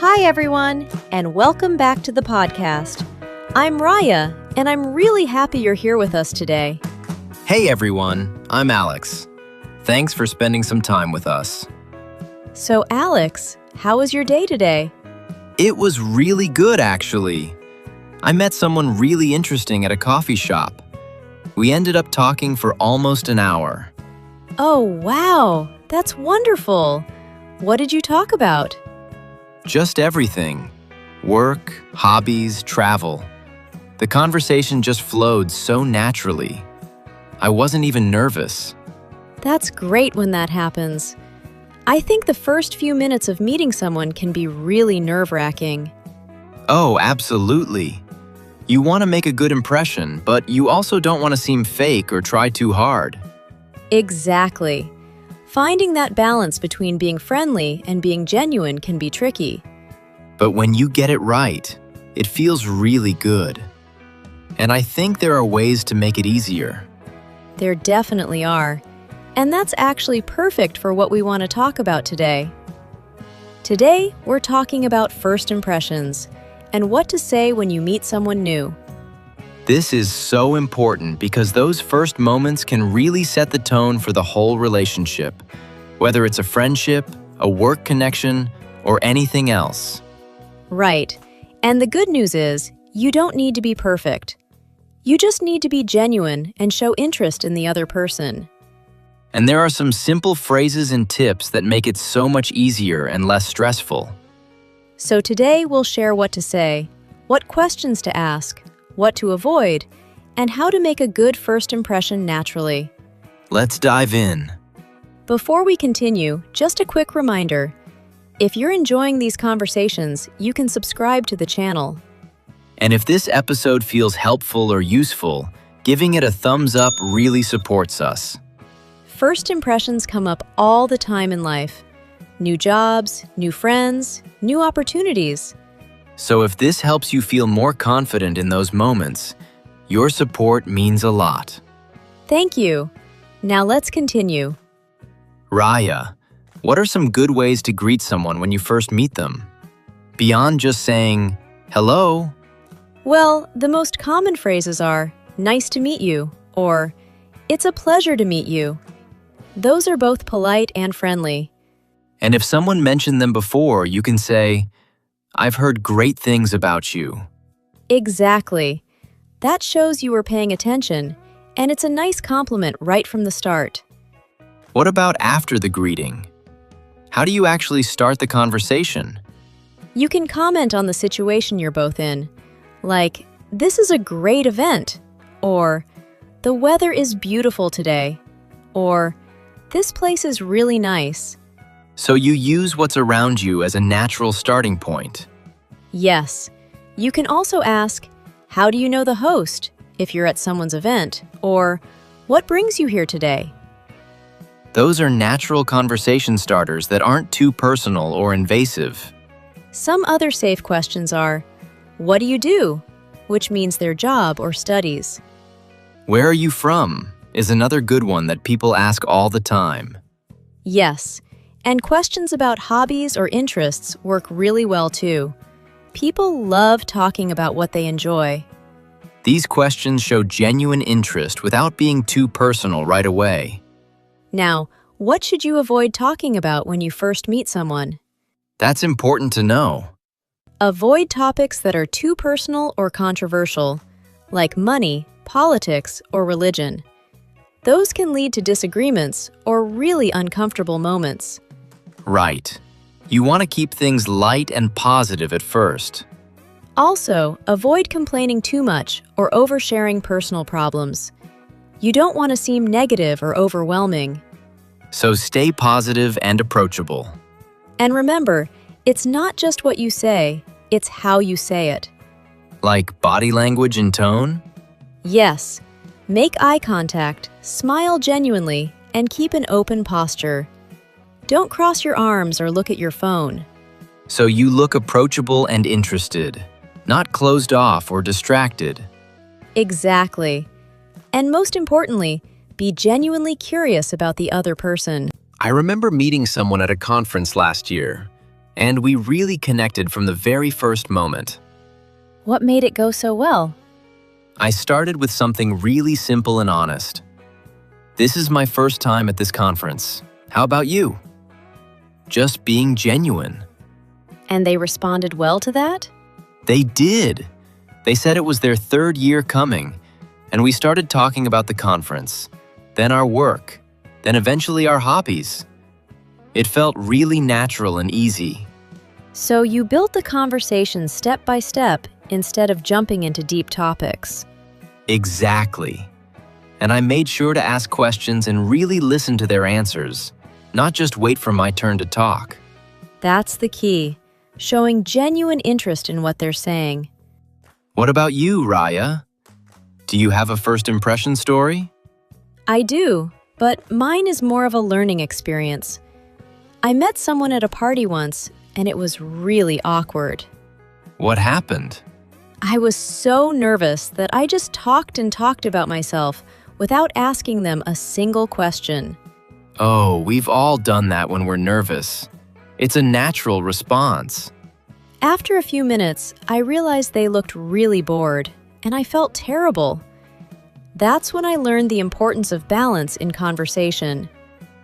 Hi, everyone, and welcome back to the podcast. I'm Raya, and I'm really happy you're here with us today. Hey everyone, I'm Alex. Thanks for spending some time with us. So, Alex, how was your day today? It was really good, actually. I met someone really interesting at a coffee shop. We ended up talking for almost an hour. Oh, wow, that's wonderful. What did you talk about? Just everything. Work, hobbies, travel. The conversation just flowed so naturally. I wasn't even nervous. That's great when that happens. I think the first few minutes of meeting someone can be really nerve-wracking. Oh, absolutely. You want to make a good impression, but you also don't want to seem fake or try too hard. Exactly. Finding that balance between being friendly and being genuine can be tricky. But when you get it right, it feels really good. And I think there are ways to make it easier. There definitely are. And that's actually perfect for what we want to talk about today. Today, we're talking about first impressions and what to say when you meet someone new. This is so important because those first moments can really set the tone for the whole relationship, whether it's a friendship, a work connection, or anything else. Right. And the good news is, you don't need to be perfect. You just need to be genuine and show interest in the other person. And there are some simple phrases and tips that make it so much easier and less stressful. So today we'll share what to say, what questions to ask, what to avoid, and how to make a good first impression naturally. Let's dive in. Before we continue, just a quick reminder. If you're enjoying these conversations, you can subscribe to the channel. And if this episode feels helpful or useful, giving it a thumbs up really supports us. First impressions come up all the time in life. New jobs, new friends, new opportunities. So if this helps you feel more confident in those moments, your support means a lot. Thank you. Now let's continue. Raya, what are some good ways to greet someone when you first meet them? Beyond just saying, hello? Well, the most common phrases are, nice to meet you, or it's a pleasure to meet you. Those are both polite and friendly. And if someone mentioned them before, you can say, I've heard great things about you. Exactly. That shows you were paying attention, and it's a nice compliment right from the start. What about after the greeting? How do you actually start the conversation? You can comment on the situation you're both in, like, this is a great event, or the weather is beautiful today, or this place is really nice. So you use what's around you as a natural starting point. Yes. You can also ask, how do you know the host, if you're at someone's event, or what brings you here today? Those are natural conversation starters that aren't too personal or invasive. Some other safe questions are, what do you do? Which means their job or studies. Where are you from? Is another good one that people ask all the time. Yes. And questions about hobbies or interests work really well too. People love talking about what they enjoy. These questions show genuine interest without being too personal right away. Now, what should you avoid talking about when you first meet someone? That's important to know. Avoid topics that are too personal or controversial, like money, politics, or religion. Those can lead to disagreements or really uncomfortable moments. Right. You want to keep things light and positive at first. Also, avoid complaining too much or oversharing personal problems. You don't want to seem negative or overwhelming. So stay positive and approachable. And remember, it's not just what you say, it's how you say it. Like body language and tone? Yes. Make eye contact, smile genuinely, and keep an open posture. Don't cross your arms or look at your phone. So you look approachable and interested, not closed off or distracted. Exactly. And most importantly, be genuinely curious about the other person. I remember meeting someone at a conference last year, and we really connected from the very first moment. What made it go so well? I started with something really simple and honest. This is my first time at this conference. How about you? Just being genuine. And they responded well to that? They did. They said it was their third year coming, and we started talking about the conference, then our work, then eventually our hobbies. It felt really natural and easy. So you built the conversation step by step instead of jumping into deep topics. Exactly. And I made sure to ask questions and really listen to their answers, not just wait for my turn to talk. That's the key, showing genuine interest in what they're saying. What about you, Raya? Do you have a first impression story? I do, but mine is more of a learning experience. I met someone at a party once, and it was really awkward. What happened? I was so nervous that I just talked and talked about myself without asking them a single question. Oh, we've all done that when we're nervous. It's a natural response. After a few minutes, I realized they looked really bored, and I felt terrible. That's when I learned the importance of balance in conversation.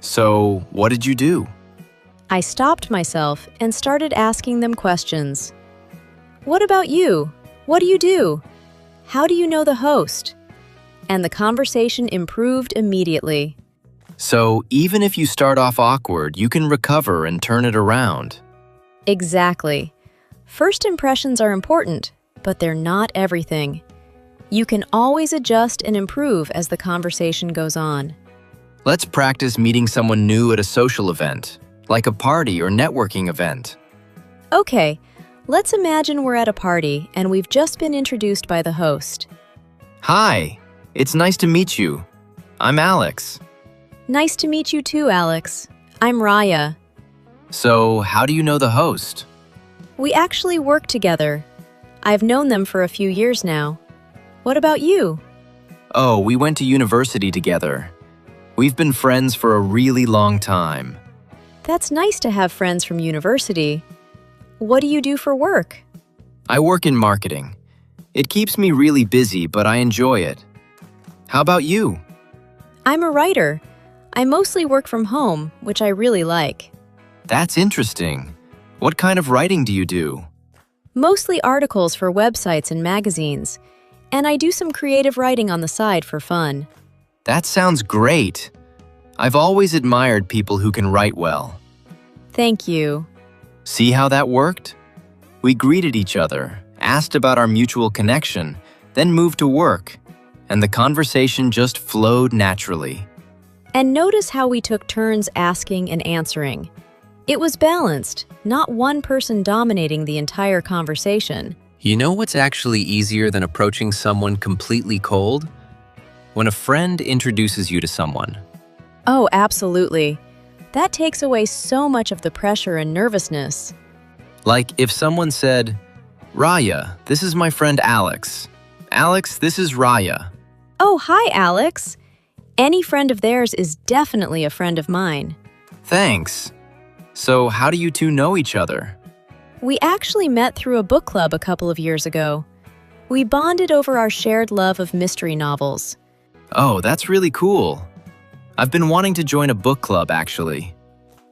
So, what did you do? I stopped myself and started asking them questions. What about you? What do you do? How do you know the host? And the conversation improved immediately. So, even if you start off awkward, you can recover and turn it around. Exactly. First impressions are important, but they're not everything. You can always adjust and improve as the conversation goes on. Let's practice meeting someone new at a social event, like a party or networking event. Okay, let's imagine we're at a party and we've just been introduced by the host. Hi, it's nice to meet you. I'm Alex. Nice to meet you too, Alex. I'm Raya. So, how do you know the host? We actually work together. I've known them for a few years now. What about you? Oh, we went to university together. We've been friends for a really long time. That's nice to have friends from university. What do you do for work? I work in marketing. It keeps me really busy, but I enjoy it. How about you? I'm a writer. I mostly work from home, which I really like. That's interesting. What kind of writing do you do? Mostly articles for websites and magazines, and I do some creative writing on the side for fun. That sounds great. I've always admired people who can write well. Thank you. See how that worked? We greeted each other, asked about our mutual connection, then moved to work, and the conversation just flowed naturally. And notice how we took turns asking and answering. It was balanced, not one person dominating the entire conversation. You know what's actually easier than approaching someone completely cold? When a friend introduces you to someone. Oh, absolutely. That takes away so much of the pressure and nervousness. Like if someone said, Raya, this is my friend Alex. Alex, this is Raya. Oh, hi, Alex. Any friend of theirs is definitely a friend of mine. Thanks. So how do you two know each other? We actually met through a book club a couple of years ago. We bonded over our shared love of mystery novels. Oh, that's really cool. I've been wanting to join a book club, actually.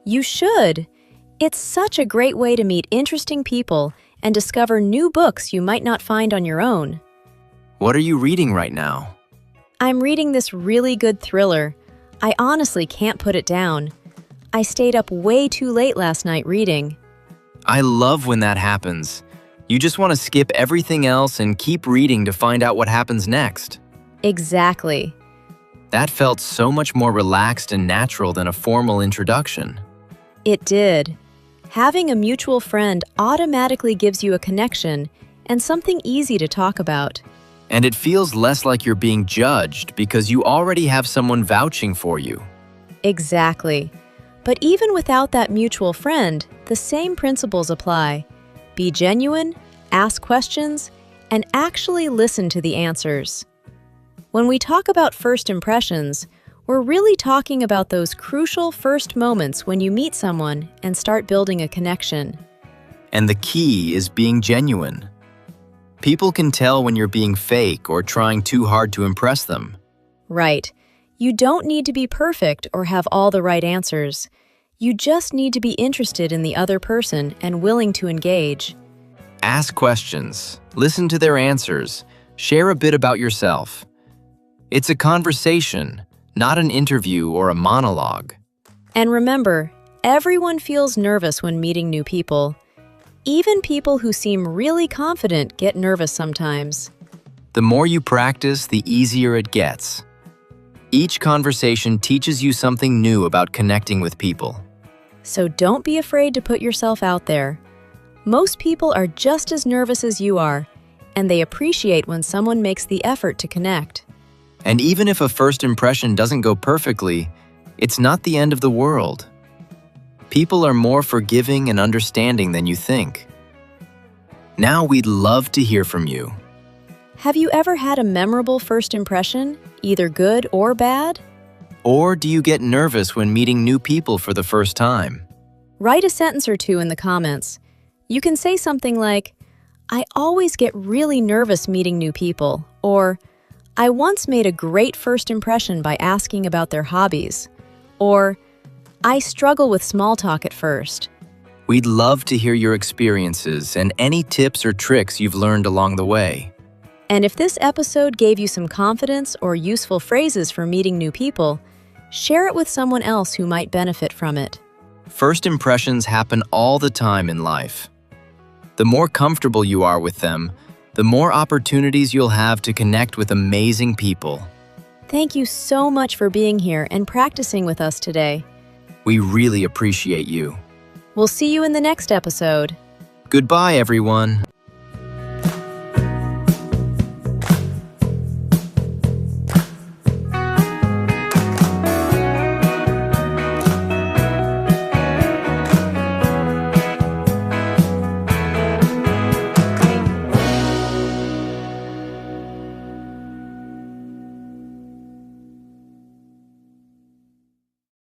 You should. It's such a great way to meet interesting people and discover new books you might not find on your own. What are you reading right now? I'm reading this really good thriller. I honestly can't put it down. I stayed up way too late last night reading. I love when that happens. You just want to skip everything else and keep reading to find out what happens next. Exactly. That felt so much more relaxed and natural than a formal introduction. It did. Having a mutual friend automatically gives you a connection and something easy to talk about. And it feels less like you're being judged because you already have someone vouching for you. Exactly. But even without that mutual friend, the same principles apply. Be genuine, ask questions, and actually listen to the answers. When we talk about first impressions, we're really talking about those crucial first moments when you meet someone and start building a connection. And the key is being genuine. People can tell when you're being fake or trying too hard to impress them. Right. You don't need to be perfect or have all the right answers. You just need to be interested in the other person and willing to engage. Ask questions, listen to their answers, share a bit about yourself. It's a conversation, not an interview or a monologue. And remember, everyone feels nervous when meeting new people. Even people who seem really confident get nervous sometimes. The more you practice, the easier it gets. Each conversation teaches you something new about connecting with people. So don't be afraid to put yourself out there. Most people are just as nervous as you are, and they appreciate when someone makes the effort to connect. And even if a first impression doesn't go perfectly, it's not the end of the world. People are more forgiving and understanding than you think. Now we'd love to hear from you. Have you ever had a memorable first impression, either good or bad? Or do you get nervous when meeting new people for the first time? Write a sentence or two in the comments. You can say something like, "I always get really nervous meeting new people," or "I once made a great first impression by asking about their hobbies," or "I struggle with small talk at first." We'd love to hear your experiences and any tips or tricks you've learned along the way. And if this episode gave you some confidence or useful phrases for meeting new people, share it with someone else who might benefit from it. First impressions happen all the time in life. The more comfortable you are with them, the more opportunities you'll have to connect with amazing people. Thank you so much for being here and practicing with us today. We really appreciate you. We'll see you in the next episode. Goodbye, everyone.